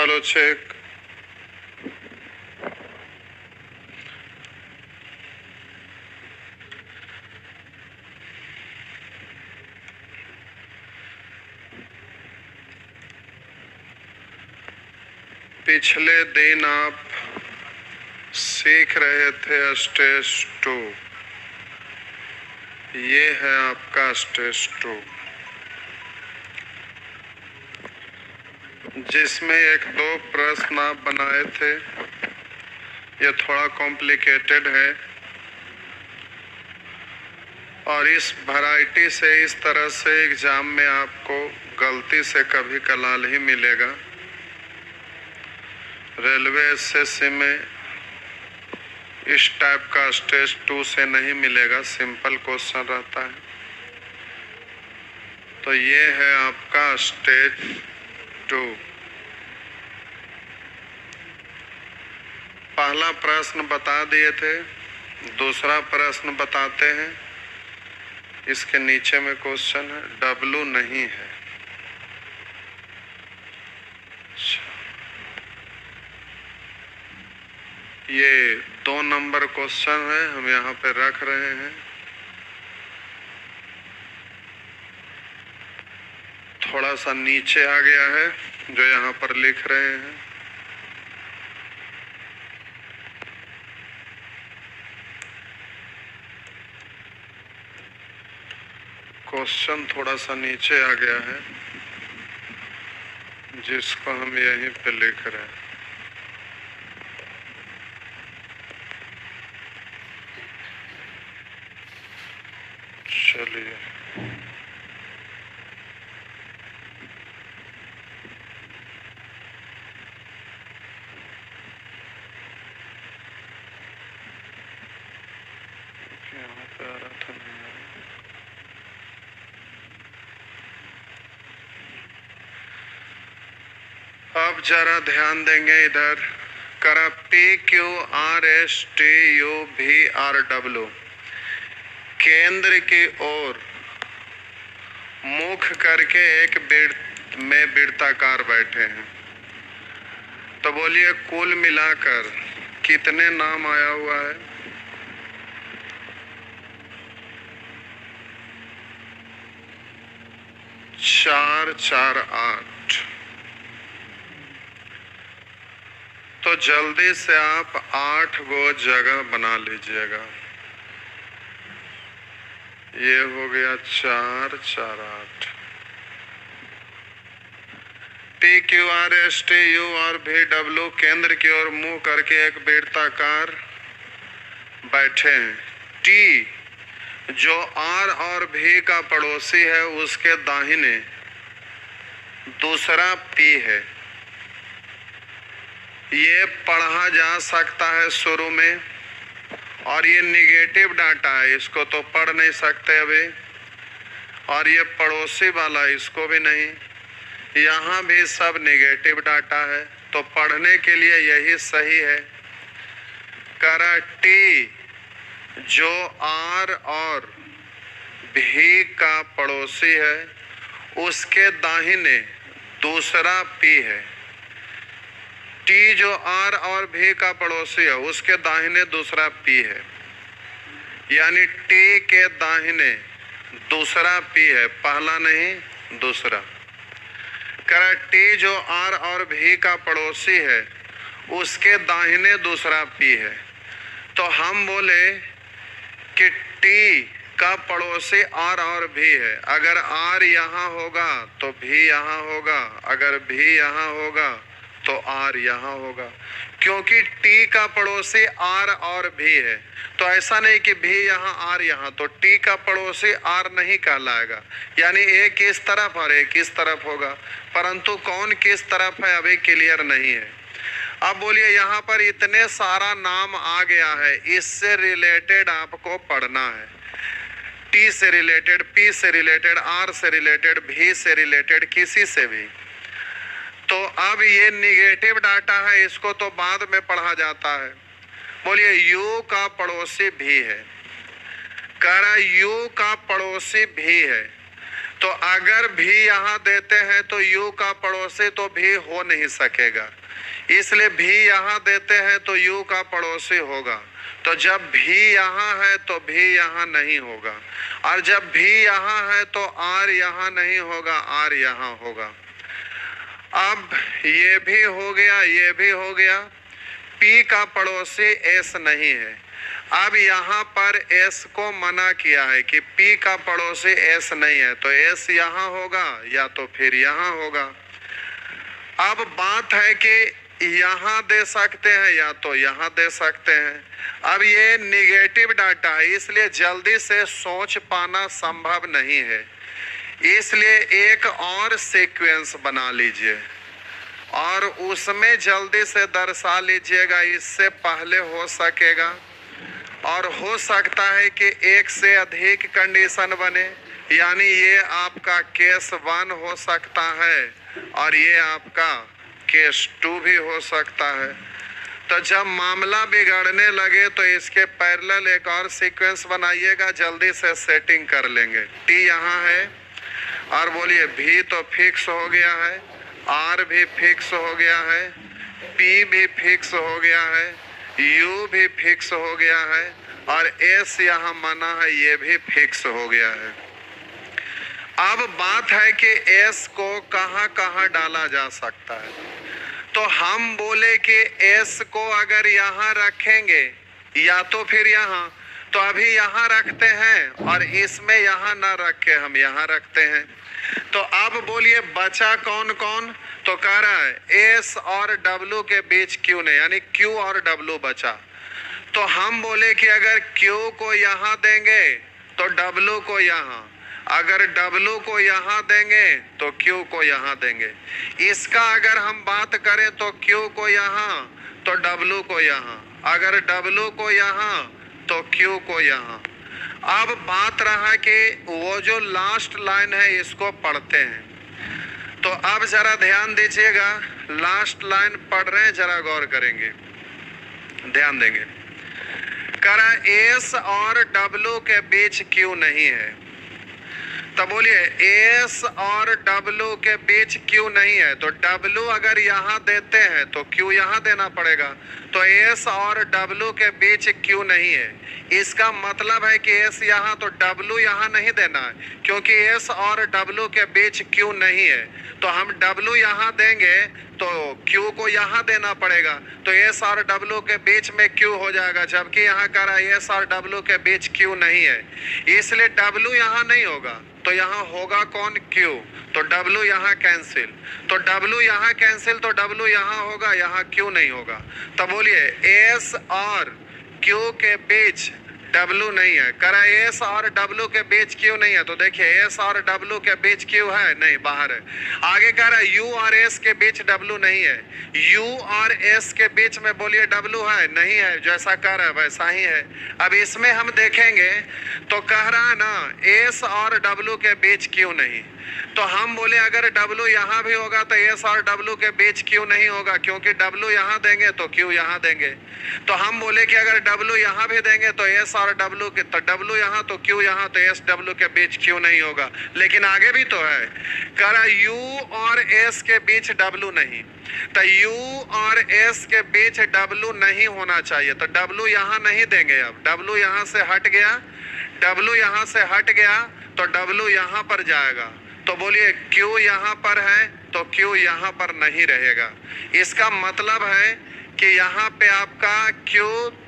Hello check. पिछले दिन आप सीख रहे थे स्टेज 2। ये है आपका स्टेज 2, जिसमें एक दो प्रश्न आप बनाए थे। ये थोड़ा कॉम्प्लिकेटेड है और इस वैरायटी से इस तरह से एग्जाम में आपको गलती से कभी कलाल ही मिलेगा। रेलवे एसएससी में इस टाइप का स्टेज 2 से नहीं मिलेगा, सिंपल क्वेश्चन रहता है। तो ये है आपका स्टेज 2। पहला प्रश्न बता दिए थे, दूसरा प्रश्न बताते हैं। इसके नीचे में क्वेश्चन है, W नहीं है। ये 2 नंबर क्वेश्चन है, हम यहाँ पे रख रहे हैं। थोड़ा सा नीचे आ गया है जो यहाँ पर लिख रहे हैं। क्वेश्चन थोड़ा सा नीचे आ गया है, जिसको हम यहीं पे लिख रहे हैं। चलिए, यहाँ पे आ रहा था नहीं। अब जरा ध्यान देंगे इधर। करा PQRSTUVRW केंद्र की ओर मुख करके एक वृत्ताकार बैठे हैं। तो बोलिए कुल मिलाकर कितने नाम आया हुआ है? 4 4 8। तो जल्दी से आप 8 गो जगह बना लीजिएगा। ये हो गया 4 4 8। PQRSTU और VW केंद्र की ओर मुंह करके एक वृत्ताकार बैठे हैं। T जो R और V का पड़ोसी है, उसके दाहिने दूसरा P है। ये पढ़ा जा सकता है शुरू में, और ये निगेटिव डाटा है, इसको तो पढ़ नहीं सकते अभी। और ये पड़ोसी वाला, इसको भी नहीं। यहाँ भी सब निगेटिव डाटा है, तो पढ़ने के लिए यही सही है। करा T जो R और V का पड़ोसी है, उसके दाहिने दूसरा P है। T जो R और V का पड़ोसी है, उसके दाहिने दूसरा P है। यानी T के दाहिने दूसरा P है, पहला नहीं दूसरा। करा T जो R और V का पड़ोसी है, उसके दाहिने दूसरा P है। तो हम बोले कि T का पड़ोसी R और V है। अगर R यहाँ होगा तो V यहाँ होगा, अगर V यहाँ होगा तो R यहाँ होगा, क्योंकि T का पड़ोसी R और V है। तो ऐसा नहीं कि V यहाँ R यहाँ, तो T का पड़ोसी R नहीं कहलाएगा। यानी एक इस तरफ और एक इस तरफ होगा, परंतु कौन किस तरफ है अभी क्लियर नहीं है। अब बोलिए, यहाँ पर इतने सारा नाम आ गया है, इससे रिलेटेड आपको पढ़ना है। T से रिलेटेड, P से रिलेटेड, R से रिलेटेड, V से रिलेटेड, किसी से भी। तो अब ये निगेटिव डाटा है, इसको तो बाद में पढ़ा जाता है। बोलिए U का पड़ोसी भी है। कह रहा U का पड़ोसी भी है, तो अगर भी यहाँ देते हैं तो u का पड़ोसी तो भी हो नहीं सकेगा, इसलिए भी यहाँ देते हैं तो u का पड़ोसी होगा। तो जब भी यहाँ है तो भी यहाँ नहीं होगा, और जब भी यहाँ है तो r यहाँ नहीं होगा, r यहाँ होगा। अब ये भी हो गया, ये भी हो गया। P का पड़ोसी S नहीं है। अब यहाँ पर S को मना किया है कि P का पड़ोसी S नहीं है, तो S यहाँ होगा या तो फिर यहाँ होगा। अब बात है कि यहाँ दे सकते हैं या तो यहाँ दे सकते हैं। अब ये निगेटिव डाटा है, इसलिए जल्दी से सोच पाना संभव नहीं है, इसलिए एक और सीक्वेंस बना लीजिए और उसमें जल्दी से दर्शा लीजिएगा, इससे पहले हो सकेगा। और हो सकता है कि एक से अधिक कंडीशन बने, यानी ये आपका केस 1 हो सकता है और ये आपका केस 2 भी हो सकता है। तो जब मामला बिगड़ने लगे तो इसके पैरेलल एक और सीक्वेंस बनाइएगा, जल्दी से सेटिंग कर लेंगे। T यहाँ है और बोलिए V तो फिक्स हो गया है, R भी फिक्स हो गया है, P भी फिक्स हो गया है, U भी फिक्स हो गया है और S यहाँ मना है, ये भी फिक्स हो गया है। अब बात है कि S को कहाँ कहाँ डाला जा सकता है। तो हम बोले कि S को अगर यहाँ रखेंगे या तो फिर यहाँ, तो अभी यहाँ रखते हैं और इसमें यहाँ ना रख के हम यहाँ रखते हैं। तो अब बोलिए बचा कौन कौन, तो कह रहा है S और W के बीच Q नहीं, यानी Q और W बचा। तो हम बोले कि अगर Q को यहाँ देंगे तो W को यहाँ, अगर W को यहाँ देंगे तो Q को यहाँ देंगे। इसका अगर हम बात करें तो Q को यहाँ तो W को यहाँ, अगर W को यहाँ तो Q को यहाँ। अब बात रहा कि वो जो लास्ट लाइन है इसको पढ़ते हैं, तो अब जरा ध्यान दीजिएगा, लास्ट लाइन पढ़ रहे हैं, जरा गौर करेंगे, ध्यान देंगे। करा S और W के बीच Q नहीं है, तो बोलिए S और W के बीच Q नहीं है, तो W अगर यहाँ देते हैं तो Q यहाँ देना पड़ेगा। तो S और W के बीच Q नहीं है, इसका मतलब है कि S यहाँ तो W यहाँ नहीं देना है, क्योंकि S और W के बीच Q नहीं है। तो हम W यहाँ देंगे तो Q को यहाँ देना पड़ेगा, तो S और W के बीच में Q हो जाएगा, जबकि यहाँ कह रहा है S और W के बीच Q नहीं है, इसलिए W यहाँ नहीं होगा। तो यहाँ होगा कौन, Q। तो W यहाँ कैंसिल, तो W यहाँ कैंसिल, तो W यहाँ होगा, यहाँ Q नहीं होगा। तो बोलिए S और Q के बीच W नहीं है, करा S और W के बीच Q नहीं है, तो देखिए S और W के बीच Q है नहीं, बाहर है। आगे कह रहा है U और S के बीच W नहीं है, U और S के बीच में बोलिए W है नहीं है, जैसा कह रहा है वैसा ही है। अब इसमें हम देखेंगे तो कह रहा है ना S और W के बीच Q नहीं, तो हम बोले अगर W यहाँ भी होगा तो S और W के बीच Q नहीं होगा, क्योंकि W यहाँ देंगे तो Q यहाँ देंगे। तो हम बोले कि अगर W यहाँ भी देंगे तो S और W के, तो W यहाँ तो Q यहाँ, तो S W के बीच Q नहीं होगा। लेकिन आगे भी तो है, कह रहा U और S के बीच W नहीं, तो U और S के बीच W नहीं होना चाहिए, तो W यहाँ नहीं देंगे। अब W यहाँ से हट गया, W यहाँ से हट गया तो W यहाँ पर जाएगा, तो बोलिए Q यहाँ पर है तो Q यहाँ पर नहीं रहेगा। इसका मतलब है कि यहाँ पे आपका Q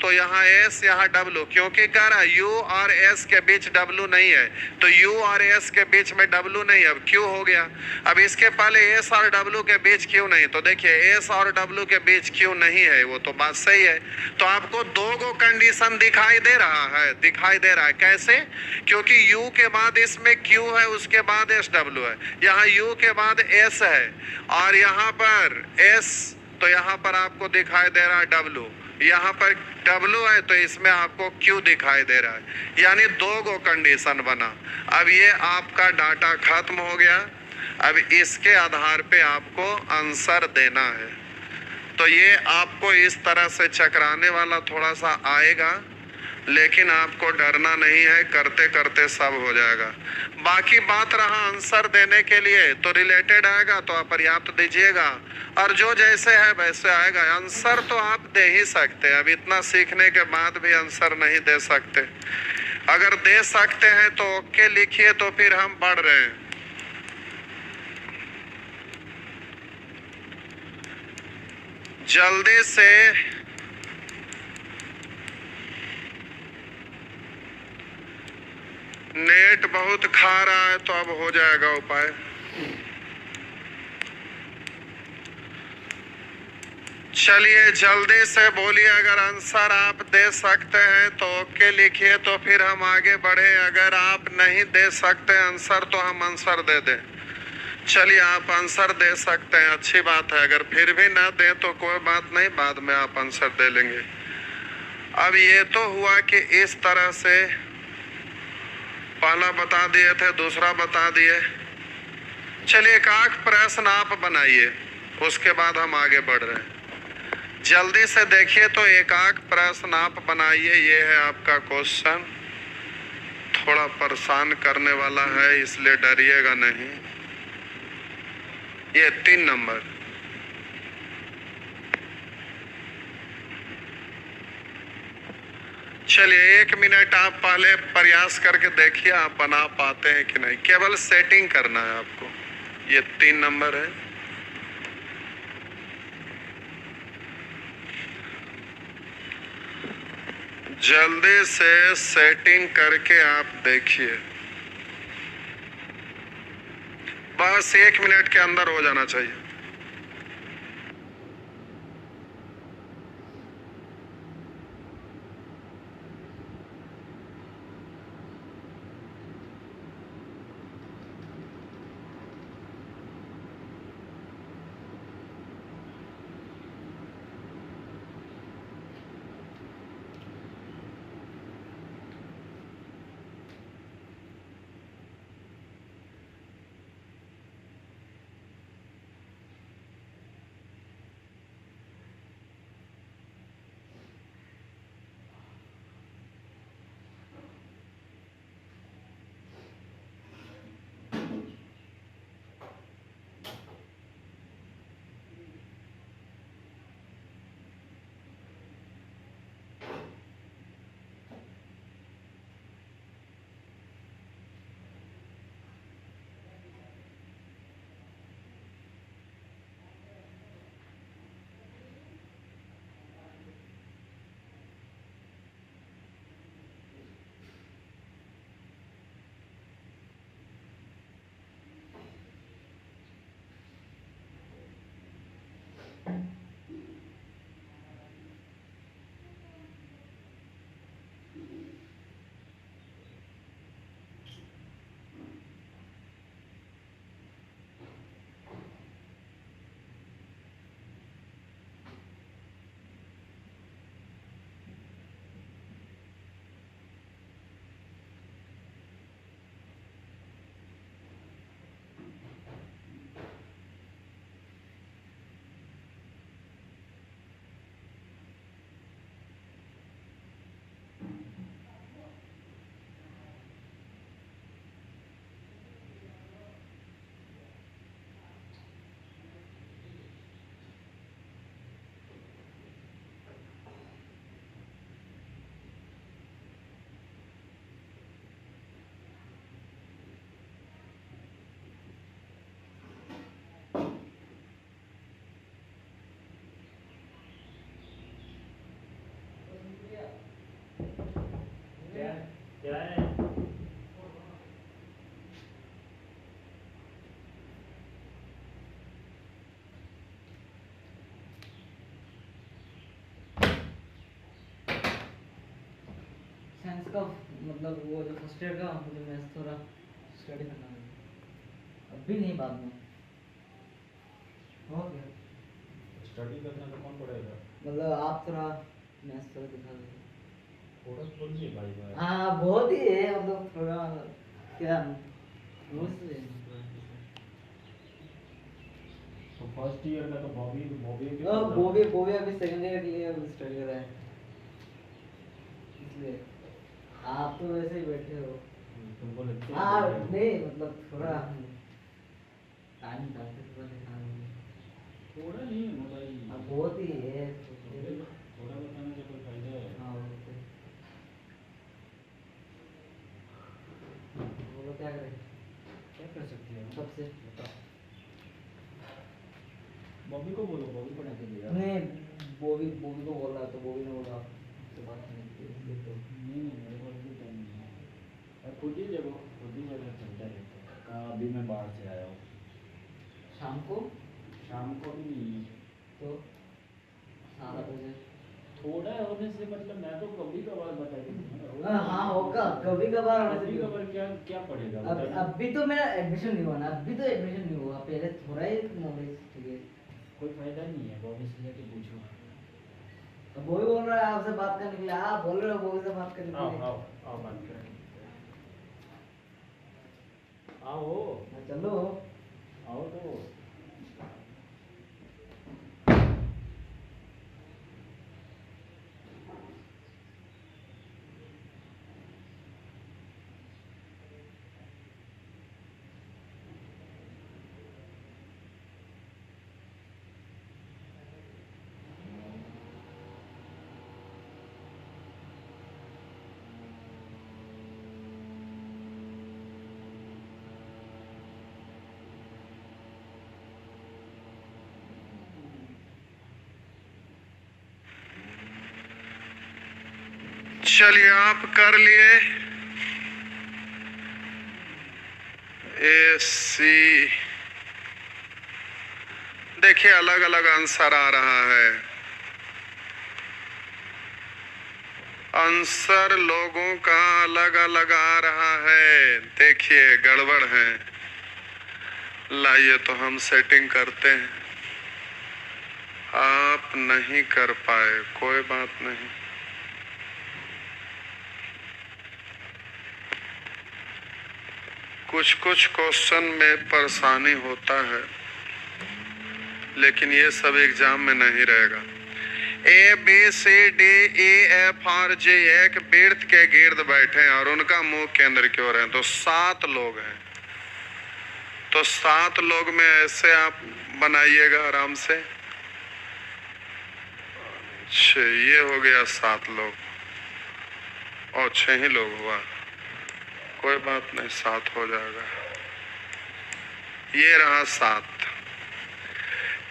तो यहाँ S यहाँ W, क्योंकि कह रहा U और S के बीच W नहीं है, तो U और S के बीच में W नहीं, अब Q हो गया। अब इसके पहले S और W के बीच Q नहीं, तो देखिए S और W के बीच Q नहीं है, वो तो बात सही है। तो आपको दो गो कंडीशन दिखाई दे रहा है, दिखाई दे रहा है कैसे, क्योंकि U के बाद इसमें Q है, उसके बाद SW है, यहाँ U के बाद S है और यहाँ पर S, तो यहाँ पर आपको दिखाई दे रहा है W, यहाँ पर W है तो इसमें आपको Q दिखाई दे रहा है, यानी दो गो कंडीशन बना। अब ये आपका डाटा खत्म हो गया, अब इसके आधार पे आपको आंसर देना है। तो ये आपको इस तरह से चकराने वाला थोड़ा सा आएगा, लेकिन आपको डरना नहीं है, करते करते सब हो जाएगा। बाकी बात रहा आंसर देने के लिए, तो रिलेटेड आएगा तो आप पर्याप्त दीजिएगा, और जो जैसे है वैसे आएगा। आंसर तो आप दे ही सकते हैं, अब इतना सीखने के बाद भी आंसर नहीं दे सकते। अगर दे सकते हैं तो ओके लिखिए, तो फिर हम पढ़ रहे हैं। जल्दी से नेट बहुत खा रहा है, तो अब हो जाएगा उपाय। चलिए जल्दी से बोलिए, अगर आंसर आप दे सकते हैं तो ओके लिखिए, तो फिर हम आगे बढ़े। अगर आप नहीं दे सकते आंसर तो हम आंसर दे दें। चलिए आप आंसर दे सकते हैं, अच्छी बात है। अगर फिर भी ना दें तो कोई बात नहीं, बाद में आप आंसर दे लेंगे। अब ये तो हुआ कि इस तरह से पहला बता दिए थे, दूसरा बता दिए। चलिए एक आंख प्रश्न आप बनाइए, उसके बाद हम आगे बढ़ रहे हैं। जल्दी से देखिए, तो एक आंख प्रश्न आप बनाइए। ये है आपका क्वेश्चन, थोड़ा परेशान करने वाला है, इसलिए डरिएगा नहीं। ये 3 नंबर। चलिए 1 मिनट आप पहले प्रयास करके देखिए आप बना पाते हैं कि नहीं, केवल सेटिंग करना है आपको। ये 3 नंबर है। जल्दी से सेटिंग करके आप देखिए, बस 1 मिनट के अंदर हो जाना चाहिए। क्या है? साइंस का मतलब वो जो फर्स्ट ईयर का मुझे मैथ्स थोड़ा स्टडी करना है, अभी नहीं बाद में हो गया। स्टडी करना तो कौन पड़ेगा? मतलब आप थोड़ा मैथ्स थोड़ा दिखा दो। थोड़ा बोलिए भाई। हाँ बहुत ही है, मतलब थोड़ा क्या मुझसे तो फर्स्ट ईयर का तो बॉबी बॉबी अभी सेकंड ईयर के लिए स्टडी कर रहा है, इसलिए आप तो वैसे ही बैठे हो। तुमको लगता है हाँ कि- नहीं मतलब थोड़ा टाइम निकालते थोड़ा दिखा रहे हैं। थोड़ा नहीं है भाई, अब बहुत ही है थोड़ा बताने से कोई फायदा है? हाँ बोलो क्या करें क्या कर सकते हैं? सबसे बताओ। बॉबी को बोलो, बॉबी को नहीं देगा। नहीं बॉबी बॉबी को बोल रहा तो बॉबी ने बोला आपसे बात करने के लिए इसलिए तो नहीं मेरे को अभी टाइम नहीं है। अब खुद ही देखो, खुद ही जगह चलता रहता है। कहाँ अभी मैं बाहर से आया हूँ, शाम को शाम को भी नहीं है। तो 7 बजे थोड़ा होने से मतलब मैं तो कभी कभार बता देता हाँ होगा कभी कभार होने से कभी भी कभार क्या पड़ेगा अब बताना। अभी तो मेरा एडमिशन नहीं हुआ ना अभी तो एडमिशन नहीं हुआ पहले थोड़ा ही नॉलेज चाहिए कोई फायदा नहीं है, बॉबी से जाके पूछो। अब वो भी बोल रहा है आपसे बात करने के लिए आप बोल रहे हो वो से बात करने के आओ लिए आओ आओ बात करें। आओ हाँ, चलो आओ तो। चलिए आप कर लिए ए सी। देखिए अलग अलग आंसर आ रहा है। आंसर लोगों का अलग अलग आ रहा है। देखिए गड़बड़ है। लाइए तो हम सेटिंग करते हैं। आप नहीं कर पाए कोई बात नहीं। कुछ कुछ क्वेश्चन में परेशानी होता है लेकिन ये सब एग्जाम में नहीं रहेगा। A B C D E F R J एक वृत्त के गिर्द बैठे हैं और उनका मुंह केंद्र की ओर है तो 7 लोग हैं। तो 7 लोग में ऐसे आप बनाइएगा आराम से। अच्छा ये हो गया 7 लोग और 6 ही लोग हुआ। कोई बात नहीं 7 हो जाएगा। ये रहा 7।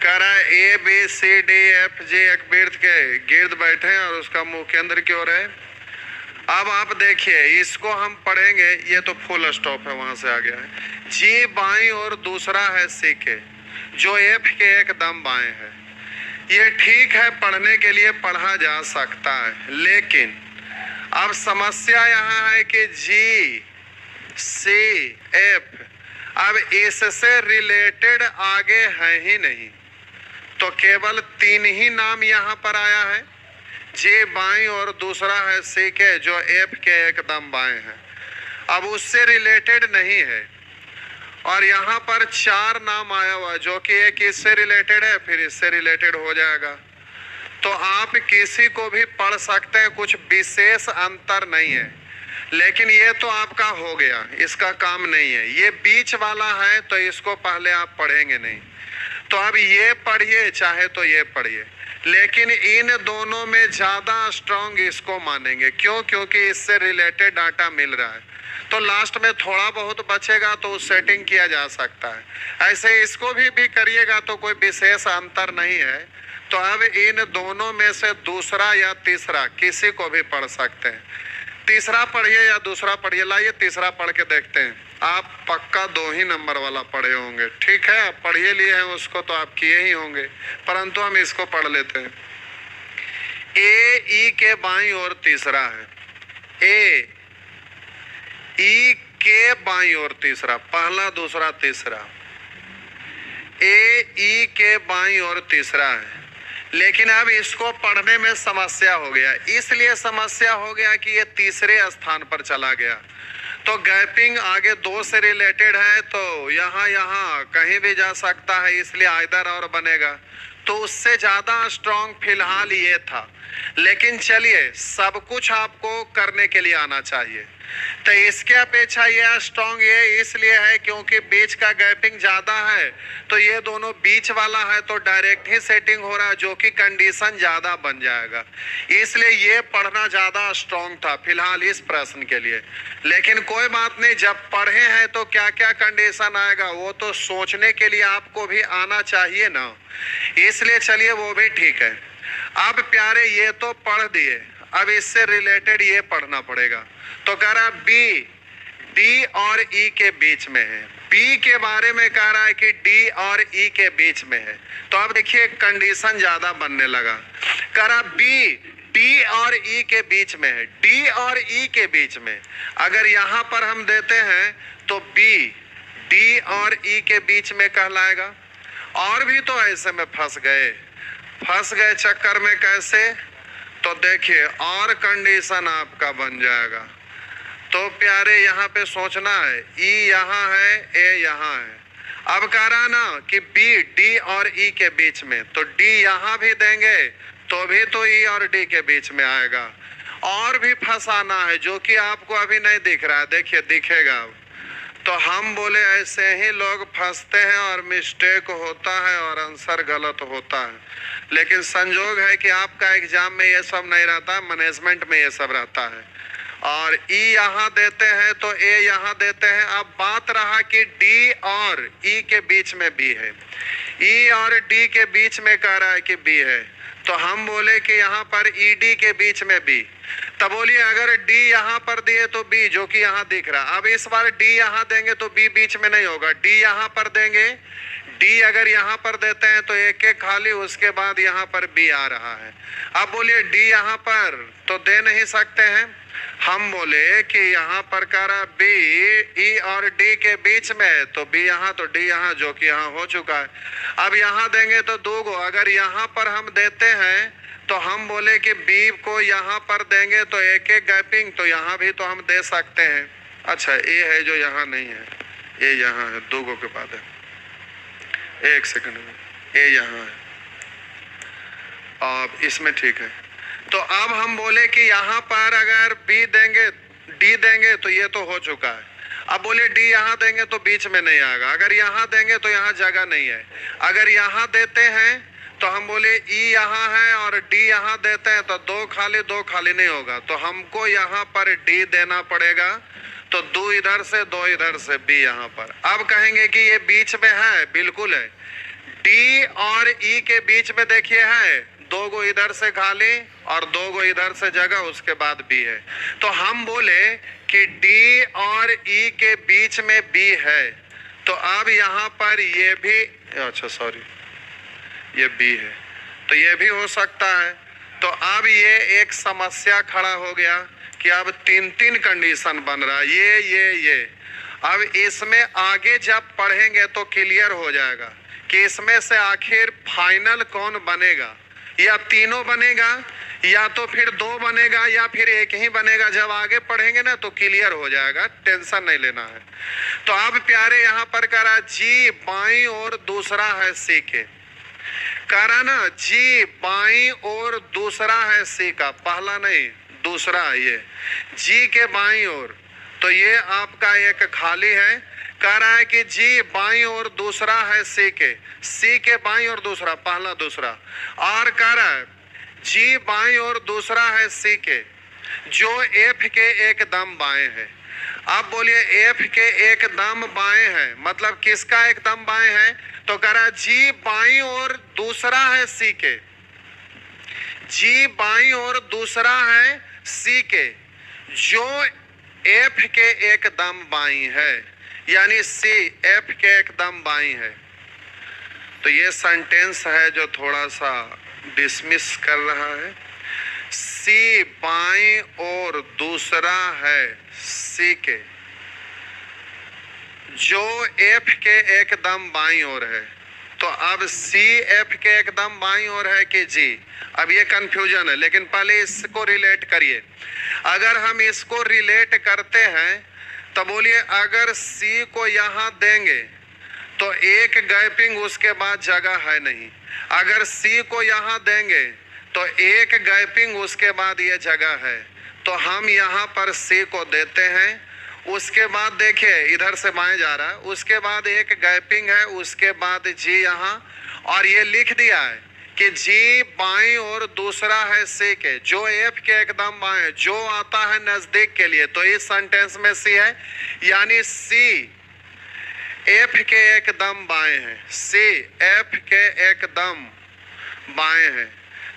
कह रहा है A B C D F J एक वृत्त के गिर्द बैठे हैं और उसका मुंह केंद्र की ओर है। अब आप देखिए इसको हम पढ़ेंगे। ये तो फुल स्टॉप है वहां से आ गया है। जी बाई और दूसरा है सी के जो एफ के एकदम बाएं है। ये ठीक है पढ़ने के लिए पढ़ा जा सकता है लेकिन अब समस्या यहाँ है कि जी सी एफ अब इससे रिलेटेड आगे है ही नहीं। तो केवल 3 ही नाम यहाँ पर आया है। जे बाएं और दूसरा है सी के जो एफ के एकदम बाएं है। अब उससे रिलेटेड नहीं है। और यहाँ पर 4 नाम आया हुआ जो कि एक इससे रिलेटेड है फिर इससे रिलेटेड हो जाएगा। तो आप किसी को भी पढ़ सकते हैं कुछ विशेष अंतर नहीं है। लेकिन ये तो आपका हो गया इसका काम नहीं है। ये बीच वाला है तो इसको पहले आप पढ़ेंगे नहीं। तो अब ये पढ़िए चाहे तो ये पढ़िए लेकिन इन दोनों में ज्यादा स्ट्रांग इसको मानेंगे। क्यों? क्योंकि इससे रिलेटेड डाटा मिल रहा है। तो लास्ट में थोड़ा बहुत बचेगा तो सेटिंग किया जा सकता है। ऐसे इसको भी करिएगा तो कोई विशेष अंतर नहीं है। तो अब इन दोनों में से दूसरा या तीसरा किसी को भी पढ़ सकते हैं। तीसरा पढ़िए या दूसरा पढ़िए। लाइए तीसरा पढ़ के देखते हैं। आप पक्का 2 ही नंबर वाला पढ़े होंगे। ठीक है आप पढ़िए लिए हैं उसको तो आप किए ही होंगे परंतु हम इसको पढ़ लेते हैं। ए ई के बाईं ओर तीसरा है। ए ई के बाईं ओर तीसरा पहला दूसरा तीसरा। ए ई के बाईं ओर तीसरा है। लेकिन अब इसको पढ़ने में समस्या हो गया। इसलिए समस्या हो गया कि ये तीसरे स्थान पर चला गया। तो गैपिंग आगे 2 से रिलेटेड है तो यहाँ कहीं भी जा सकता है इसलिए आइदर और बनेगा। तो उससे ज्यादा स्ट्रांग फिलहाल ये था। लेकिन चलिए, सब कुछ आपको करने के लिए आना चाहिए। तो इसके अपेक्षा ये स्ट्रांग ये इसलिए है क्योंकि बीच का गैपिंग ज्यादा है, तो ये दोनों बीच वाला है तो डायरेक्ट ही सेटिंग हो रहा है, जो कि कंडीशन ज्यादा बन जाएगा। इसलिए ये पढ़ना ज्यादा स्ट्रांग था फिलहाल इस प्रश्न के लिए। लेकिन कोई बात नहीं, जब पढ़े हैं तो क्या क्या कंडीशन आएगा वो तो सोचने के लिए आपको भी आना चाहिए ना, इसलिए चलिए वो भी ठीक है। अब प्यारे ये तो पढ़ दिए, अब इससे रिलेटेड ये पढ़ना पड़ेगा। तो कह रहा बी डी और ई के बीच में है। बी के बारे में कह रहा है कि डी और ई के बीच में है। तो अब देखिए कंडीशन ज्यादा बनने लगा। कह रहा बी डी और ई के बीच में है। डी और ई के बीच में अगर यहां पर हम देते हैं तो बी डी और ई के बीच में कहलाएगा। और भी तो ऐसे में फंस गए चक्कर में। कैसे? तो देखिए और कंडीशन आपका बन जाएगा। तो प्यारे यहाँ पे सोचना है, ई यहाँ है, ए यहाँ है। अब कह रहा ना कि बी डी और ई के बीच में, तो डी यहाँ भी देंगे तो भी तो ई और डी के बीच में आएगा। और भी फंसाना है जो कि आपको अभी नहीं दिख रहा है, देखिए दिखेगा। तो हम बोले ऐसे ही लोग फंसते हैं और मिस्टेक होता है और आंसर गलत होता है। लेकिन संजोग है कि आपका एग्जाम में ये सब नहीं रहता, मैनेजमेंट में ये सब रहता है। और ई यहाँ देते हैं तो ए यहाँ देते हैं। अब बात रहा कि डी और ई के बीच में बी है। ई और डी के बीच में कह रहा है कि बी है, तो हम बोले कि यहाँ पर ई डी के बीच में बी। तब बोलिए अगर डी यहाँ पर दिए तो बी, जो कि यहाँ दिख रहा। अब इस बार डी यहाँ देंगे तो बी बीच में नहीं होगा, डी यहाँ पर देंगे। डी अगर यहाँ पर देते हैं तो एक एक खाली, उसके बाद यहाँ पर बी आ रहा है। अब बोलिए डी यहाँ पर तो दे नहीं सकते हैं। हम बोले कि यहाँ पर कह रहा बी ई और डी के बीच में है, तो बी यहाँ तो डी यहाँ, जो कि यहाँ हो चुका है। अब यहाँ देंगे तो दो गो, अगर यहाँ पर हम देते हैं तो हम बोले कि बी को यहाँ पर देंगे तो एक एक गैपिंग, तो यहाँ भी तो हम दे सकते हैं। अच्छा ए है जो यहाँ नहीं है, ए यहाँ है, दो गो के बाद है। एक सेकंड में, ए यहाँ है, अब इसमें ठीक है। तो अब हम बोले कि यहाँ पर अगर बी देंगे डी देंगे तो ये तो हो चुका है। अब बोले डी यहाँ देंगे तो बीच में नहीं आएगा, अगर यहाँ देंगे तो यहाँ जगह नहीं है। अगर यहाँ देते हैं तो हम बोले ई यहाँ है और डी यहाँ देते हैं तो दो खाली नहीं होगा, तो हमको यहाँ पर डी देना पड़ेगा। तो दो इधर से दो इधर से, बी यहाँ पर। अब कहेंगे कि ये बीच में है, बिल्कुल है। डी और ई के बीच में देखिए है, दो गो इधर से खाली और दो गो इधर से जगह, उसके बाद बी है। तो हम बोले कि डी और ई के बीच में बी है। तो अब यहाँ पर ये भी, अच्छा सॉरी, ये बी है, तो ये भी हो सकता है। तो अब ये एक समस्या खड़ा हो गया कि अब तीन तीन कंडीशन बन रहा है, ये। अब इसमें आगे जब पढ़ेंगे तो क्लियर हो जाएगा कि इसमें से आखिर फाइनल कौन बनेगा, या तीनों बनेगा, या तो फिर दो बनेगा, या फिर एक ही बनेगा। जब आगे पढ़ेंगे ना तो क्लियर हो जाएगा, टेंशन नहीं लेना है। तो अब प्यारे यहाँ पर कह रहा जी बाईं और दूसरा है सी के, कह रहा ना जी बाईं और दूसरा है सी का, पहला नहीं दूसरा है ये, जी के बाईं ओर। तो ये आपका एक खाली है। कह रहा है कि जी बाईं और दूसरा है सी के बाईं और दूसरा, पहला दूसरा। और कह रहा है जी बाईं और दूसरा है सी के, जो एफ के एकदम बाएं है। अब बोलिए एफ के एकदम बाएं है, मतलब किसका एकदम बाएं है? तो कह रहा है जी बाईं और दूसरा है सी के, जी बाईं और दूसरा है सी के, जो एफ के एकदम बाईं है, यानी सी एफ के एकदम बाईं है। तो ये सेंटेंस है जो थोड़ा सा डिसमिस कर रहा है। सी बाईं और दूसरा है सी के, जो एफ के एकदम बाईं ओर है। तो अब सी एफ के एकदम बाईं ओर है कि जी, अब ये कंफ्यूजन है, लेकिन पहले इसको रिलेट करिए। अगर हम इसको रिलेट करते हैं तो बोलिए अगर सी को यहाँ देंगे तो एक गैपिंग, उसके बाद जगह है नहीं। अगर सी को यहाँ देंगे तो एक गैपिंग उसके बाद ये जगह है, तो हम यहाँ पर सी को देते हैं। उसके बाद देखिए इधर से बाएं जा रहा है, उसके बाद एक गैपिंग है, उसके बाद जी यहाँ, और ये लिख दिया है कि जी बाईं और दूसरा है सी के, जो एफ के एकदम बाएं, जो आता है नजदीक के लिए, तो इस सेंटेंस में सी है, यानी सी एफ के एकदम बाएं है, सी एफ के एकदम बाएं है।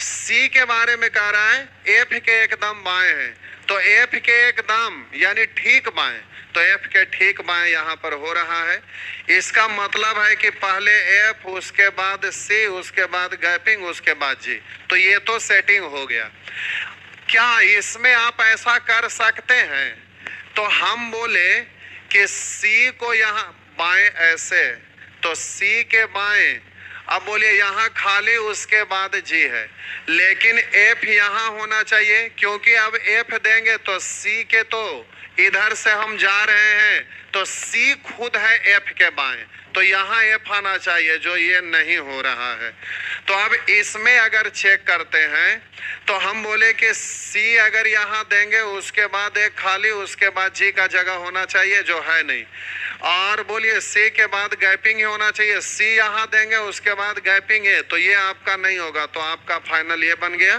सी के बारे में कह रहा है एफ के एकदम बाएं है, तो एफ के एकदम यानी ठीक बाएं, तो एफ के ठीक बाएं यहाँ पर हो रहा है। इसका मतलब है कि पहले एफ, उसके बाद सी, उसके बाद गैपिंग, उसके बाद जी, तो ये तो सेटिंग हो गया। क्या इसमें आप ऐसा कर सकते हैं? तो हम बोले कि सी को यहाँ बाएं ऐसे, तो सी के बाएं, अब बोलिए यहाँ खाली, उसके बाद जी है, लेकिन एफ यहाँ होना चाहिए, क्योंकि अब एफ देंगे तो सी के, तो इधर से हम जा रहे हैं तो सी खुद है एफ के बाएं, तो यहाँ एफ आना चाहिए, जो ये नहीं हो रहा है। तो अब इसमें अगर चेक करते हैं तो हम बोले कि सी अगर यहाँ देंगे, उसके बाद एक खाली, उसके बाद जी का जगह होना चाहिए, जो है नहीं, और बोलिए सी के बाद गैपिंग ही होना चाहिए, सी यहाँ देंगे, उसके बाद गैपिंग है, तो ये आपका नहीं होगा, तो आपका फाइनल ये बन गया।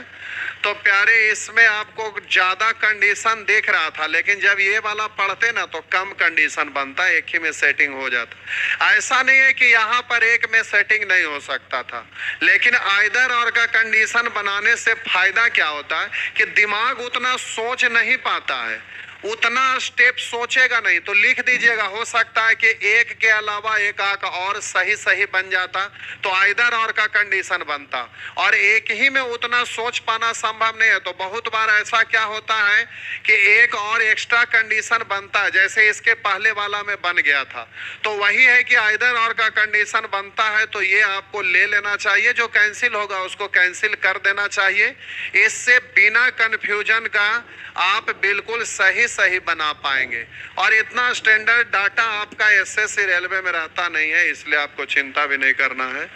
तो प्यारे इसमें आपको ज्यादा कंडीशन दिख रहा था, लेकिन जब ये वाला पढ़ते ना तो कम कंडीशन बनता, एक ही में सेटिंग हो जाता। ऐसा नहीं है कि यहाँ पर एक में सेटिंग नहीं हो सकता था, लेकिन आइदर और का कंडीशन बनाने से फायदा क्या होता है कि दिमाग उतना सोच नहीं पाता है, उतना स्टेप सोचेगा नहीं, तो लिख दीजिएगा, हो सकता है कि एक के अलावा एक आंक और सही सही बन जाता, तो आइदर और का कंडीशन बनता, और एक ही में उतना सोच पाना संभव नहीं है। तो बहुत बार ऐसा क्या होता है कि एक और एक्स्ट्रा कंडीशन बनता है, जैसे इसके पहले वाला में बन गया था, तो वही है कि आइदर और का कंडीशन बनता है, तो ये आपको ले लेना चाहिए, जो कैंसिल होगा उसको कैंसिल कर देना चाहिए। इससे बिना कंफ्यूजन का आप बिल्कुल सही सही बना पाएंगे, और इतना स्टैंडर्ड डाटा आपका एसएससी रेलवे में रहता नहीं है, इसलिए आपको चिंता भी नहीं करना है।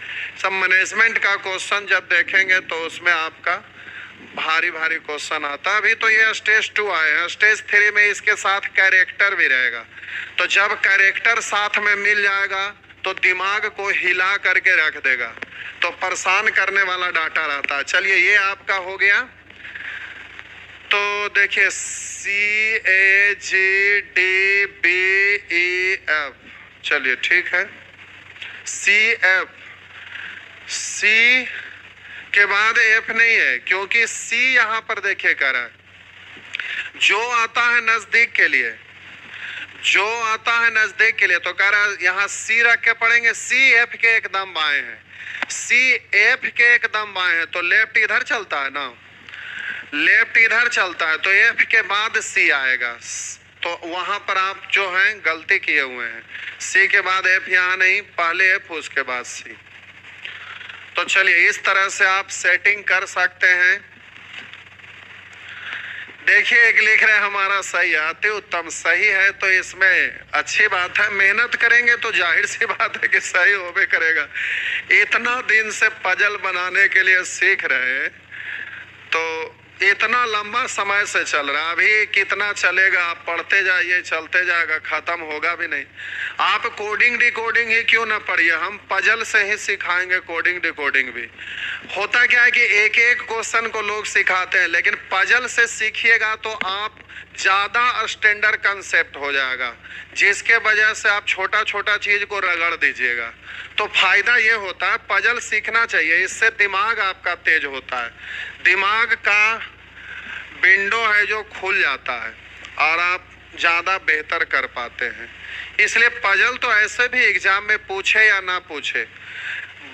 सब मैनेजमेंट का क्वेश्चन जब देखेंगे तो उसमें आपका भारी भारी क्वेश्चन आता है। अभी तो ये स्टेज 2 आए हैं, स्टेज 3 में इसके साथ कैरेक्टर भी रहेगा, तो जब कैरेक्टर साथ में मिल जाएगा तो दिमाग को हिला करके रख देगा, तो परेशान करने वाला डाटा रहता है। चलिए ये आपका हो गया। तो देखिए CAGDBEF, चलिए ठीक है, CF, C के बाद F नहीं है, क्योंकि C यहाँ पर देखिए कर रहा है, जो आता है नजदीक के लिए, जो आता है नजदीक के लिए, तो कह रहा है यहाँ C रख के पढ़ेंगे, C F के एकदम बाएं है, C F के एकदम बाएं है, तो लेफ्ट इधर चलता है ना, लेफ्ट इधर चलता है, तो एफ के बाद सी आएगा, तो वहां पर आप जो हैं गलती किए हुए हैं, सी के बाद एफ यहाँ नहीं, पहले एफ उसके बाद सी। तो चलिए इस तरह से आप सेटिंग कर सकते हैं। देखिए एक लिख रहे हैं हमारा सही है, अति उत्तम, सही है, तो इसमें अच्छी बात है, मेहनत करेंगे तो जाहिर सी बात है कि सही होबे करेगा। इतना दिन से पजल बनाने के लिए सीख रहे हैं, तो इतना लंबा समय से चल रहा, अभी कितना चलेगा, आप पढ़ते जाइए, चलते जाएगा, खत्म होगा भी नहीं। आप कोडिंग डिकोडिंग ही क्यों ना पढ़िए, हम पजल से ही सिखाएंगे कोडिंग डिकोडिंग भी। होता क्या है कि एक एक क्वेश्चन को लोग सिखाते हैं, लेकिन पजल से सीखिएगा तो आप ज्यादा स्टैंडर्ड कंसेप्ट हो जाएगा, जिसके वजह से आप छोटा छोटा चीज को रगड़ दीजिएगा। तो फायदा ये होता है, पजल सीखना चाहिए, इससे दिमाग आपका तेज होता है, दिमाग का विंडो है जो खुल जाता है और आप ज़्यादा बेहतर कर पाते हैं। इसलिए पजल तो ऐसे भी एग्जाम में पूछे या ना पूछे,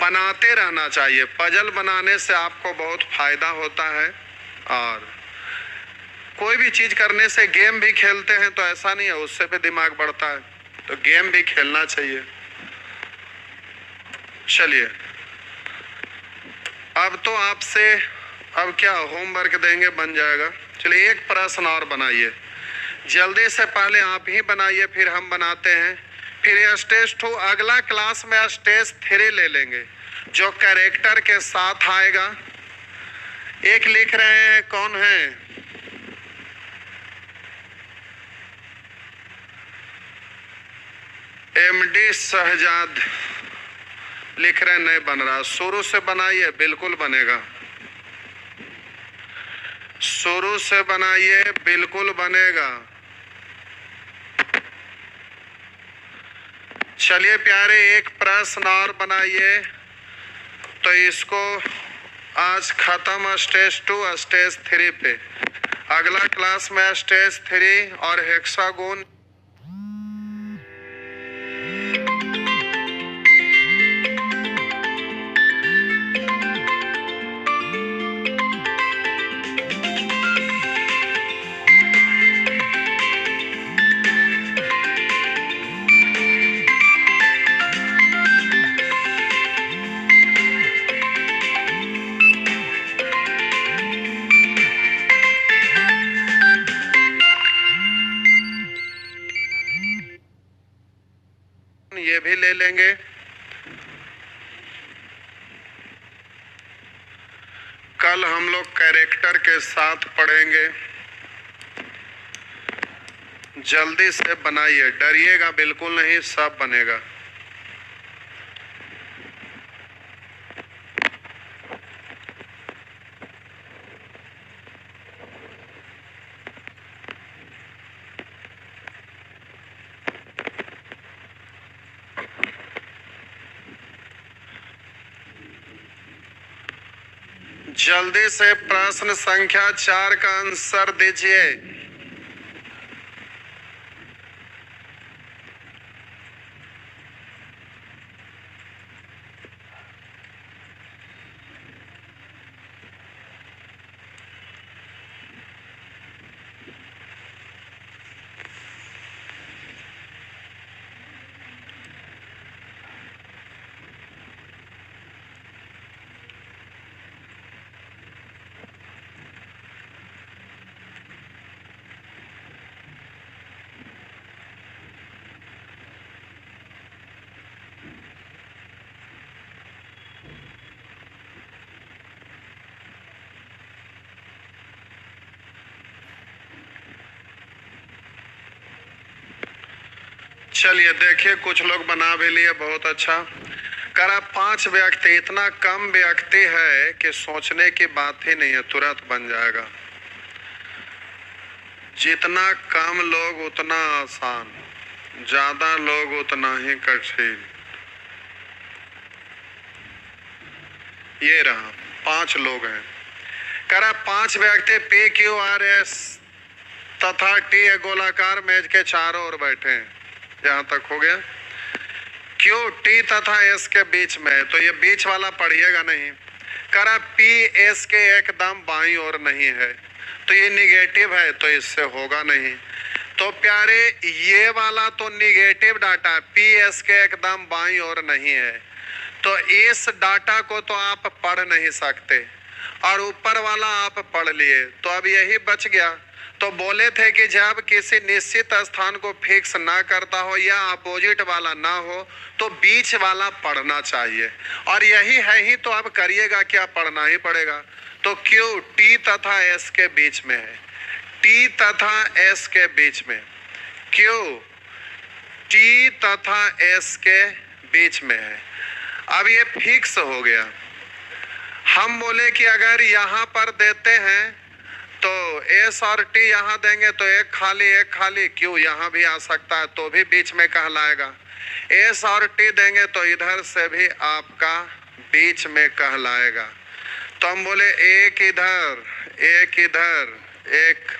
बनाते रहना चाहिए। पजल बनाने से आपको बहुत फायदा होता है, और कोई भी चीज़ करने से, गेम भी खेलते हैं तो ऐसा नहीं है, उससे भी दिमाग बढ़ता है, तो गेम भी खेलना चाहिए। चलिए अब तो आपसे अब क्या होमवर्क देंगे, बन जाएगा। चलिए एक प्रश्न और बनाइए, जल्दी से, पहले आप ही बनाइए फिर हम बनाते हैं, फिर स्टेज 2 अगला क्लास में स्टेज 3 ले लेंगे, जो कैरेक्टर के साथ आएगा। एक लिख रहे हैं, कौन है? एमडी शहजाद लिख रहे हैं, नहीं बन रहा। शुरू से बनाइए, बिल्कुल बनेगा। शुरू से बनाइए, बिल्कुल बनेगा। चलिए प्यारे, एक प्रश्न और बनाइए तो इसको आज खत्म स्टेज 2 स्टेज 3 पे। अगला क्लास में स्टेज 3 और हेक्सागोन। ये भी ले लेंगे। कल हम लोग कैरेक्टर के साथ पढ़ेंगे। जल्दी से बनाइए, डरिएगा बिल्कुल नहीं, सब बनेगा। जल्दी से प्रश्न संख्या 4 का आंसर दीजिए। चलिए देखिए, कुछ लोग बना भी लिए, बहुत अच्छा करा। 5 व्यक्ति, इतना कम व्यक्ति है कि सोचने की बात ही नहीं है, तुरंत बन जाएगा। जितना कम लोग उतना आसान, ज्यादा लोग उतना ही कठिन। ये रहा, 5 लोग हैं। करा 5 व्यक्ति PQRS तथा T गोलाकार मेज के चारों ओर बैठे हैं। यहां तक हो गया। Q T तथा S के बीच में, तो ये बीच वाला पढ़िएगा नहीं। करा P S के एकदम बाईं ओर नहीं है, तो ये निगेटिव है, तो इससे होगा नहीं। तो प्यारे, ये वाला तो निगेटिव डाटा, P S के एकदम बाईं ओर नहीं है, तो इस डाटा को तो आप पढ़ नहीं सकते, और ऊपर वाला आप पढ़ लिए, तो अब यही बच गया। तो बोले थे कि जब किसी निश्चित स्थान को फिक्स ना करता हो या अपोजिट वाला ना हो, तो बीच वाला पढ़ना चाहिए, और यही है ही। तो अब करिएगा क्या, पढ़ना ही पड़ेगा। तो Q T तथा S के बीच में है, T तथा S के बीच में, Q T तथा S के बीच में है। अब ये फिक्स हो गया। हम बोले कि अगर यहाँ पर देते हैं तो S और T यहाँ देंगे तो एक खाली, Q यहाँ भी आ सकता है, तो भी बीच में कहलाएगा। S और T देंगे तो इधर से भी आपका बीच में कहलाएगा। तो हम बोले एक इधर, एक इधर, एक।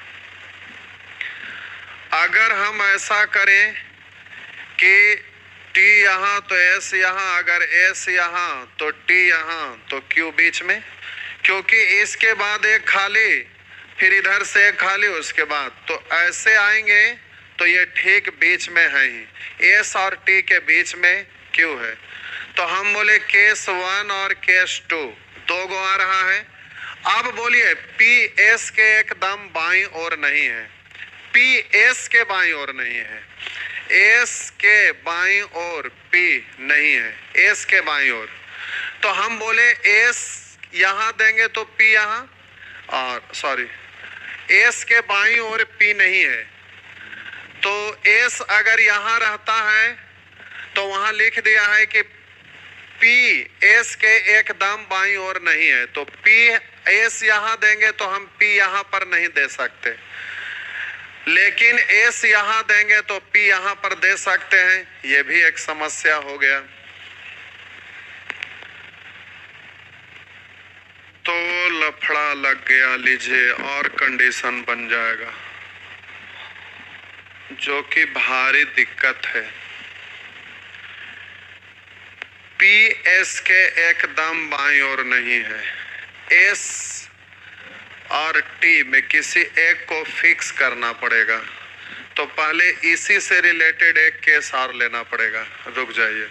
अगर हम ऐसा करें कि T यहाँ तो S यहाँ, अगर S यहाँ तो T यहाँ, तो Q बीच में, क्योंकि इसके बाद एक खाली, फिर इधर से एक खाली, उसके बाद, तो ऐसे आएंगे तो ये ठीक बीच में है ही। S और T के बीच में Q है। तो हम बोले केस 1 और केस 2 दो गो आ रहा है। अब बोलिए P S के एकदम बाईं ओर नहीं है, P S के बाईं ओर नहीं है, S के बाईं ओर P नहीं है, S के बाईं ओर। तो हम बोले एस यहां देंगे तो पी यहां, और सॉरी एस के बाईं ओर पी नहीं है, तो एस अगर यहां रहता है तो वहां लिख दिया है कि पी एस के एकदम बाईं ओर नहीं है, तो पी एस यहां देंगे तो हम पी यहां पर नहीं दे सकते, लेकिन एस यहां देंगे तो पी यहां पर दे सकते हैं। यह भी एक समस्या हो गया। तो लफड़ा लग गया, लीजिए, और कंडीशन बन जाएगा, जो कि भारी दिक्कत है। पी एस के एकदम बाईं ओर नहीं है, एस और टी में किसी एक को फिक्स करना पड़ेगा, तो पहले इसी से रिलेटेड एक केस और लेना पड़ेगा। रुक जाइए,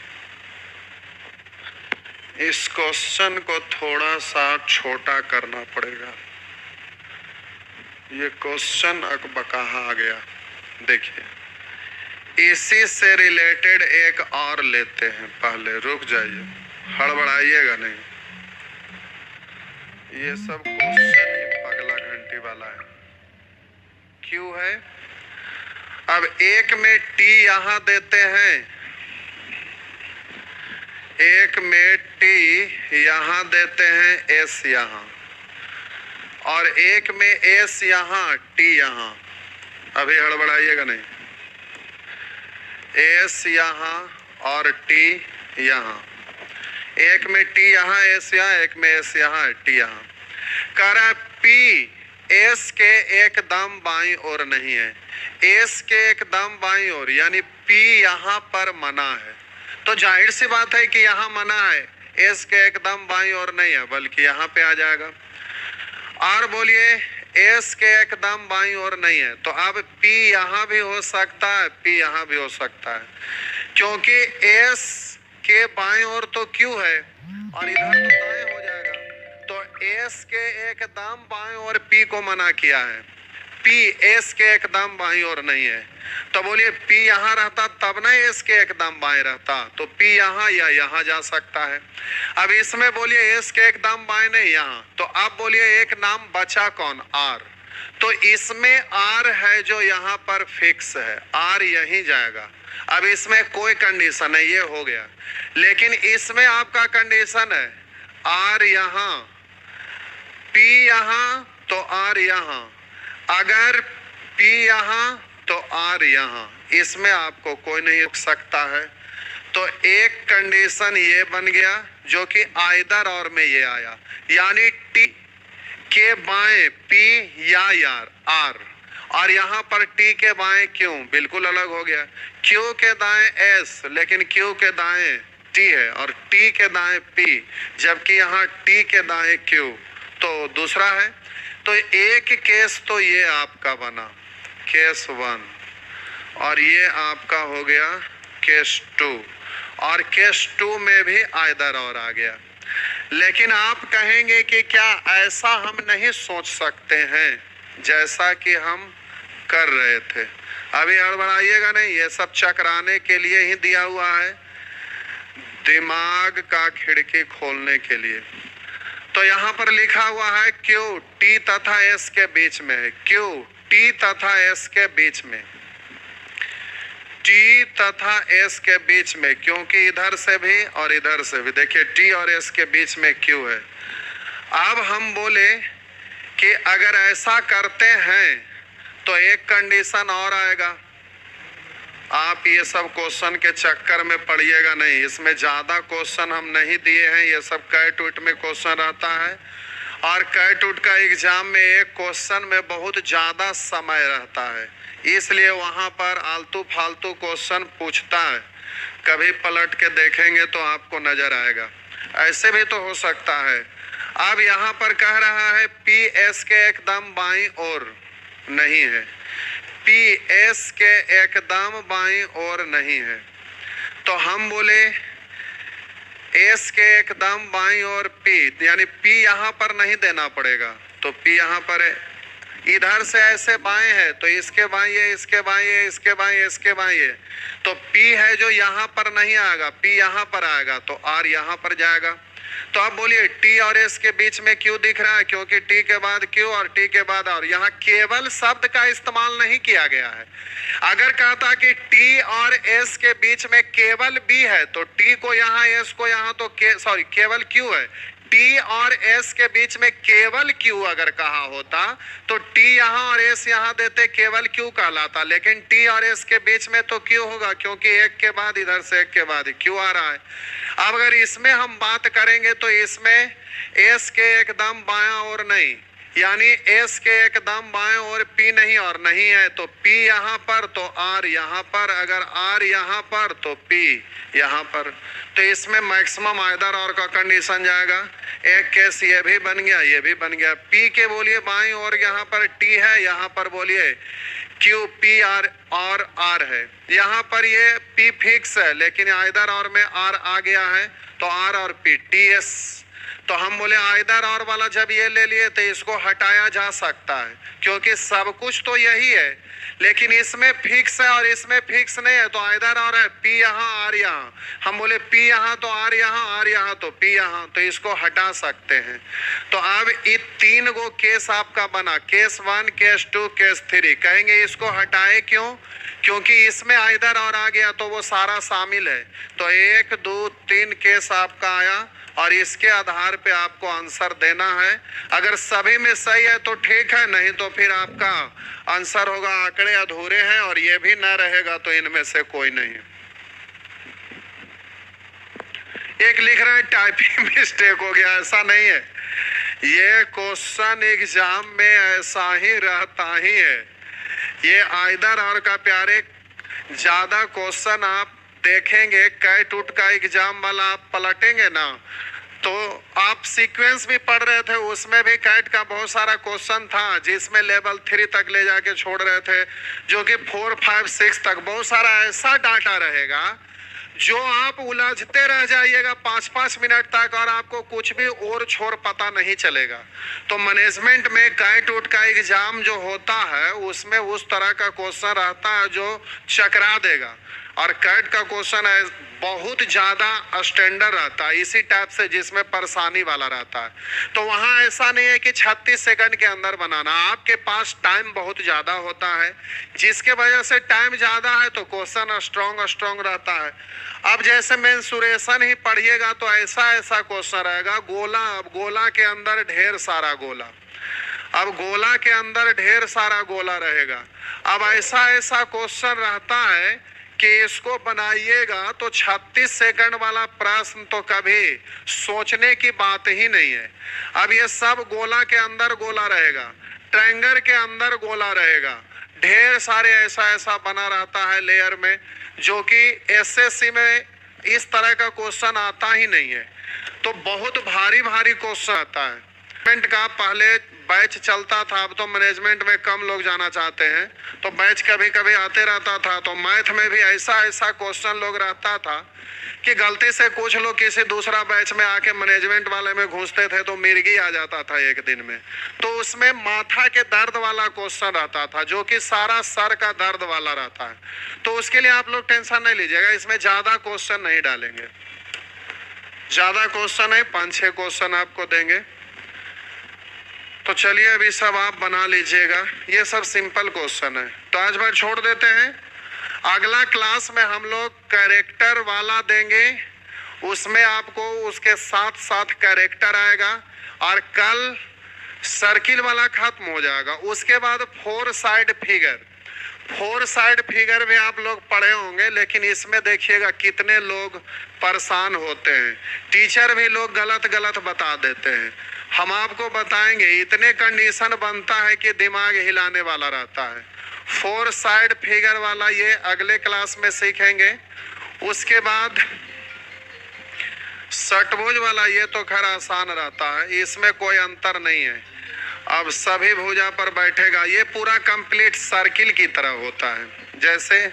इस क्वेश्चन को थोड़ा सा छोटा करना पड़ेगा। ये क्वेश्चन अकबकाहा आ गया। देखिए, इसी से रिलेटेड एक और लेते हैं पहले। रुक जाइए, हड़बड़ाइएगा नहीं, ये सब क्वेश्चन ही पगला घंटी वाला है। क्यों है? अब एक में टी यहां देते हैं, एक में टी यहां देते हैं, एस यहां, और एक में एस यहां टी यहां। अभी हड़बड़ाइएगा नहीं, एस यहां और टी यहां, एक में टी यहां एस यहां, एक में एस यहां टी यहां। कह रहा है पी एस के एकदम बाईं ओर नहीं है, एस के एकदम बाईं ओर, यानी पी यहां पर मना है, तो जाहिर सी बात है कि यहां मना है, एस के एकदम बाईं ओर नहीं है बल्कि यहां पे आ जाएगा। और बोलिए एस के एकदम बाईं ओर नहीं है, तो अब पी यहां भी हो सकता है, पी यहां भी हो सकता है, क्योंकि एस के बाईं ओर तो क्यू है और इधर तो दाएं हो जाएगा, तो एस के एकदम बाईं ओर पी को मना किया है, पी एस के एकदम बाईं ओर नहीं है, तो बोलिए पी यहां रहता तब ना एस के एकदम बाएं रहता, तो पी यहां या यहां जा सकता है। अब इसमें बोलिए एस के एकदम बाएं नहीं यहां, तो अब बोलिए एक नाम बचा कौन? आर, तो इसमें आर है जो यहां पर फिक्स है, आर यहीं जाएगा। अब इसमें कोई कंडीशन है, ये हो गया, लेकिन इसमें आपका कंडीशन है आर यहां, पी यहां तो आर यहां, अगर पी यहां तो आर यहां, इसमें आपको कोई नहीं रोक सकता है। तो एक कंडीशन ये बन गया जो कि आइदर और में ये आया, यानी टी के बाएं पी या यार आर, और यहां पर टी के बाएं क्यू, बिल्कुल अलग हो गया, क्यू के दाएं एस, लेकिन क्यू के दाएं टी है, और टी के दाएं पी, जबकि यहाँ टी के दाएं क्यू, तो दूसरा है। तो एक केस तो ये आपका बना केस 1, और ये आपका हो गया केस 2, और केस 2 में भी आइदर और आ गया। लेकिन आप कहेंगे कि क्या ऐसा हम नहीं सोच सकते हैं जैसा कि हम कर रहे थे? अभी हड़बड़ाइएगा नहीं, ये सब चकराने के लिए ही दिया हुआ है, दिमाग का खिड़की खोलने के लिए। तो यहाँ पर लिखा हुआ है क्यू टी तथा एस के बीच में है, क्यू टी तथा एस के बीच में, टी तथा एस के बीच में, क्योंकि इधर से भी और इधर से भी, देखिए टी और एस के बीच में क्यू है। अब हम बोले कि अगर ऐसा करते हैं तो एक कंडीशन और आएगा। आप ये सब क्वेश्चन के चक्कर में पड़िएगा नहीं, इसमें ज्यादा क्वेश्चन हम नहीं दिए हैं, ये सब कैट उट में क्वेश्चन रहता है, और कैट उट का एग्जाम में एक क्वेश्चन में बहुत ज्यादा समय रहता है, इसलिए वहां पर आलतू फालतू क्वेश्चन पूछता है। कभी पलट के देखेंगे तो आपको नजर आएगा, ऐसे भी तो हो सकता है। अब यहाँ पर कह रहा है पी एस के एकदम बाईं ओर नहीं है, पी एस के एकदम बाईं ओर नहीं है, तो हम बोले एस के एकदम बाईं ओर पी, यानी पी यहाँ पर नहीं देना पड़ेगा, तो पी यहाँ पर है, इधर से ऐसे बाएं है तो इसके बाएं है, इसके बाएं है, इसके बाएं है, इसके बाएं है, तो पी है जो यहाँ पर नहीं आएगा, पी यहाँ पर आएगा, तो आर यहाँ पर जाएगा। तो अब बोलिए टी और एस के बीच में क्यू दिख रहा है, क्योंकि टी के बाद क्यू और टी के बाद और, यहाँ केवल शब्द का इस्तेमाल नहीं किया गया है। अगर कहता कि टी और एस के बीच में केवल बी है तो टी को यहाँ, एस को यहाँ, तो केवल क्यू है। टी और एस के बीच में केवल क्यू अगर कहा होता तो टी यहाँ और एस यहाँ देते, केवल क्यू कहलाता। लेकिन टी और एस के बीच में तो क्यू होगा, क्योंकि एक के बाद इधर से एक के बाद क्यू आ रहा है। अब अगर इसमें हम बात करेंगे तो इसमें एस के एकदम बायां और नहीं, यानी एस के एकदम बाएं और पी नहीं और नहीं है, तो पी यहाँ पर तो आर यहाँ पर, अगर आर यहाँ पर तो पी यहाँ पर। तो इसमें मैक्सिमम आइदर और का कंडीशन जाएगा। एक केस ये भी बन गया, ये भी बन गया। पी के बोलिए बाएं और यहाँ पर टी है, यहाँ पर बोलिए क्यू पी आर और आर है। यहाँ पर ये पी फिक्स है, लेकिन आइदर और में आर आ गया है तो आर और पी टी एस। तो हम बोले आइदर और वाला जब ये ले लिए तो इसको हटाया जा सकता है, क्योंकि सब कुछ तो यही है, लेकिन इसमें फिक्स है और इसमें फिक्स नहीं है। तो आइदर और है, पी यहाँ आर यहाँ। हम बोले पी यहाँ तो आर यहाँ, आर यहाँ तो पी यहाँ, तो इसको हटा सकते हैं। तो अब ये 3 गो केस आपका बना, केस 1, केस 2, केस 3। कहेंगे इसको हटाए क्यों? क्योंकि इसमें आइदर और आ गया तो वो सारा शामिल है। तो 1, 2, 3 केस आपका आया और इसके आधार पे आपको आंसर देना है। अगर सभी में सही है तो ठीक है, नहीं तो फिर आपका आंसर होगा आंकड़े अधूरे हैं और ये भी ना रहेगा तो इनमें से कोई नहीं। एक लिख रहे हैं टाइपिंग मिस्टेक हो गया, ऐसा नहीं है। ये क्वेश्चन एग्जाम में ऐसा ही रहता ही है। ये आइदर और का प्यारे ज्यादा क्वेश्चन आप देखेंगे, कैट उट का एग्जाम वाला आप पलटेंगे ना तो आप सीक्वेंस भी पढ़ रहे थे, उसमें भी कैट का बहुत सारा क्वेश्चन था जिसमें लेवल 3 तक ले जाके छोड़ रहे थे, जो कि 4, 5, 6 तक बहुत सारा ऐसा डाटा रहेगा जो आप उलझते रह जाइएगा 5-5 मिनट तक और आपको कुछ भी और छोर पता नहीं चलेगा। तो मैनेजमेंट में कैट उट का एग्जाम जो होता है उसमें उस तरह का क्वेश्चन रहता है जो चकरा देगा, और कैट का क्वेश्चन है बहुत ज्यादा स्टैंडर्ड रहता है इसी टाइप से, जिसमें परेशानी वाला रहता है। तो वहां ऐसा नहीं है कि 36 सेकंड के अंदर बनाना, आपके पास टाइम बहुत ज्यादा होता है, जिसके वजह से टाइम ज्यादा है तो क्वेश्चन स्ट्रॉन्ग रहता है। अब जैसे मेंसुरेशन ही पढ़िएगा तो ऐसा क्वेश्चन रहेगा, गोला, अब गोला के अंदर ढेर सारा गोला, अब गोला के अंदर ढेर सारा गोला रहेगा। अब ऐसा क्वेश्चन रहता है कि इसको बनाइएगा तो 36 सेकंड वाला प्रश्न तो कभी सोचने की बात ही नहीं है। अब ये सब गोला के अंदर गोला रहेगा, ट्रायंगल के अंदर गोला रहेगा, ढेर सारे ऐसा बना रहता है लेयर में, जो कि एसएससी में इस तरह का क्वेश्चन आता ही नहीं है। तो बहुत भारी क्वेश्चन आता है। मैनेजमेंट का पहले बैच चलता था, अब तो मैनेजमेंट में कम लोग जाना चाहते हैं, तो बैच कभी कभी आते रहता था। तो मैथ में भी ऐसा क्वेश्चन लोग रहता था कि गलती से कुछ लोग किसी दूसरा बैच में आके मैनेजमेंट वाले में घुसते थे तो मिर्गी आ जाता था एक दिन में। तो उसमें माथा के दर्द वाला क्वेश्चन रहता था, जो कि सारा सर का दर्द वाला रहता है। तो उसके लिए आप लोग टेंशन नहीं लीजिएगा, इसमें ज्यादा क्वेश्चन नहीं डालेंगे, ज्यादा क्वेश्चन है 5-6 क्वेश्चन आपको देंगे। तो चलिए अभी सब आप बना लीजिएगा, ये सब सिंपल क्वेश्चन है। तो आज भर छोड़ देते हैं, अगला क्लास में हम लोग कैरेक्टर वाला देंगे, उसमें आपको उसके साथ कैरेक्टर आएगा, और कल सर्किल वाला खत्म हो जाएगा। उसके बाद 4 साइड फिगर भी आप लोग पढ़े होंगे, लेकिन इसमें देखिएगा कितने लोग परेशान होते हैं, टीचर भी लोग गलत बता देते हैं। हम आपको बताएंगे, इतने कंडीशन बनता है कि दिमाग हिलाने वाला रहता है। 4 साइड फिगर वाला ये अगले क्लास में सीखेंगे। उसके बाद षटभुज वाला ये तो खैर आसान रहता है, इसमें कोई अंतर नहीं है। अब सभी भुजा पर बैठेगा, ये पूरा कंप्लीट सर्किल की तरह होता है, जैसे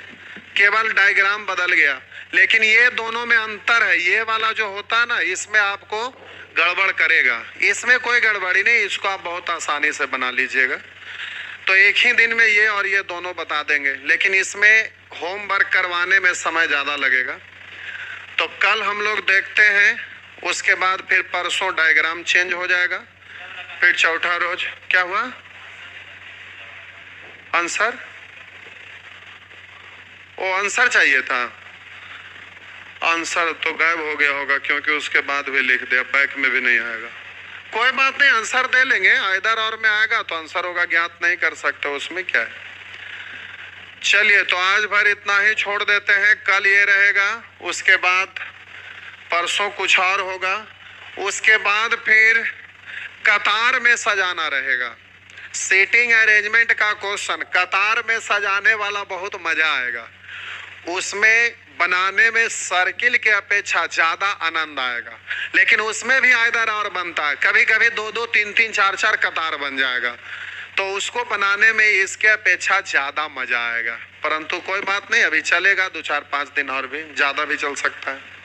केवल डायग्राम बदल गया, लेकिन ये दोनों में अंतर है। ये वाला जो होता है ना, इसमें आपको गड़बड़ करेगा, इसमें कोई गड़बड़ी नहीं, इसको आप बहुत आसानी से बना लीजिएगा। तो एक ही दिन में ये और ये दोनों बता देंगे, लेकिन इसमें होमवर्क करवाने में समय ज़्यादा लगेगा। तो कल हम लोग देखते हैं उसके बाद फिर परसों डायग्राम चेंज हो जाएगा, फिर चौथा रोज क्या हुआ, आंसर, वो आंसर चाहिए था, आंसर तो गायब हो गया होगा क्योंकि उसके बाद भी लिख दिया, बैक में भी नहीं आएगा। कोई बात नहीं, आंसर दे लेंगे, आइदर और में आएगा तो आंसर होगा, ज्ञात नहीं कर सकते, उसमें क्या है। चलिए तो आज भर इतना ही छोड़ देते हैं, कल ये रहेगा, उसके बाद परसों कुछ और होगा, उसके बाद फिर कतार में सजाना रहेगा। सीटिंग अरेंजमेंट का क्वेश्चन कतार में सजाने वाला बहुत मजा आएगा, उसमें बनाने में सर्किल के अपेक्षा ज्यादा आनंद आएगा, लेकिन उसमें भी आइदर और बनता है, कभी कभी 2-2, 3-3, 4-4 कतार बन जाएगा, तो उसको बनाने में इसके अपेक्षा ज्यादा मजा आएगा। परंतु कोई बात नहीं, अभी चलेगा 2-4-5 दिन और भी, ज्यादा भी चल सकता है।